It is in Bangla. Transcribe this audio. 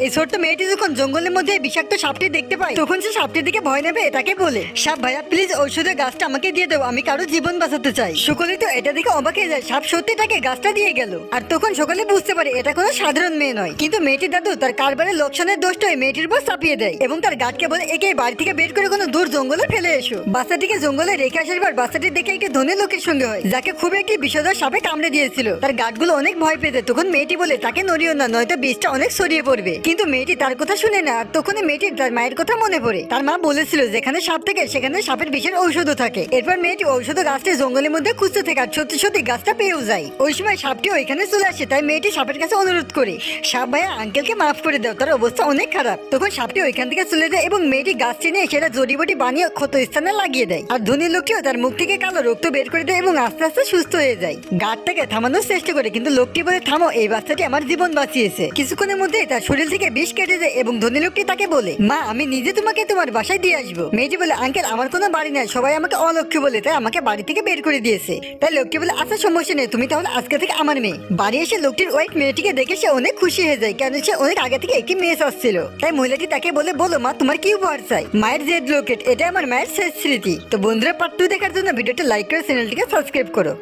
এই ছোট্ট মেয়েটি যখন জঙ্গলের মধ্যে বিষাক্ত সাপটি দেখতে পায় তখন সে সাপটির দিকে ভয় নেবে তাকে বলে, সাপ ভাইয়া প্লিজ ঔষধের গাছটা আমাকে দিয়ে দাও, আমি কারো জীবন বাঁচাতে চাই। সকলে তো এটা দেখে অবাক হয়ে যায়, সাপ সত্যি তাকে গাছটা দিয়ে গেল। আর তখন সকলে বুঝতে পারে এটা কোনো সাধারণ মেয়ে নয়, কিন্তু মেয়েটির দাদু তার কারবারের লোকসানের দোষটাই মেয়েটির উপর চাপিয়ে দেয় এবং তার গাছকে বলে একে বাড়ি থেকে বের করে কোনো দূর জঙ্গলে ফেলে এসো। বাচ্চাটিকে জঙ্গলে রেখে আসার পর বাচ্চাটি দেখে একটি ধনী লোকের সঙ্গে হয় যাকে খুব একটি বিষধর সাপে কামড়ে দিয়েছিল। তার গাছগুলো অনেক ভয় পেতে, তখন মেয়েটি বলে তাকে নড়িও না, নয়তো বিষটা অনেক ছড়িয়ে পড়বে। কিন্তু মেয়েটি তার কথা শুনে না। আর তখনই মেয়েটির তার মায়ের কথা মনে পড়ে। তার মা বলেছিল যেখানে সাপ থাকে সেখানে সাপের বিষের ঔষধও থাকে। এরপর মেয়েটি ঔষধ গাছটি জঙ্গলের মধ্যে খুঁজতে থাকে আর সত্যি সত্যি গাছটা পেয়েও যায়। ওই সময় সাপটি ওইখানে চলে আসে, তাই মেয়েটি সাপের কাছে অনুরোধ করে, সাপ ভাইয়া আঙ্কেলকে মাফ করে দাও, তার অবস্থা অনেক খারাপ। তখন সাপটি ওইখান থেকে চলে যায় এবং মেয়েটি গাছটি নিয়ে সেটা জড়িবটি বানিয়ে ক্ষত স্থানে লাগিয়ে দেয়। আর ধনী লোকটিও তার মুখ থেকে কালো রক্ত বের করে দেয় এবং আস্তে আস্তে সুস্থ হয়ে যায়। গাছটাকে থামানোর চেষ্টা করে, কিন্তু লোকটি বলে থামো, এই বাচ্চাটি আমার জীবন বাঁচিয়েছে। কিছুক্ষণের মধ্যেই তার শরীর থেকে বিষ কেটে যায় এবং ধনী লোকটি তাকে বলে, মা আমি নিজে তোমাকে তোমার বাসায় দিয়ে আসবো। মেয়েটি বলে, আঙ্কেল আমার কোনো বাড়ি নাই, সবাই আমাকে অলক্ষ্য বলে, তাই আমাকে বাড়ি থেকে বের করে দিয়েছে। তাই লোকটি বলে, আচ্ছা সমস্যা নেই, তুমি তাহলে আজকে থেকে আমার মেয়ে। বাড়ি এসে লোকটির ওয়াইফ মেয়েটিকে দেখে সে অনেক খুশি হয়ে যায়, কেন সে অনেক আগে থেকে একটি মেয়ে আসছিল। তাই মহিলাটি তাকে বলে, বলো মা তোমার কি উপহার চাই। মায়ের জেড লকেট, এটা আমার মায়ের শেষ স্মৃতি। তো বন্ধুরা পার্ট 2 দেখার জন্য ভিডিওটা লাইক করে চ্যানেলটিকে সাবস্ক্রাইব করো।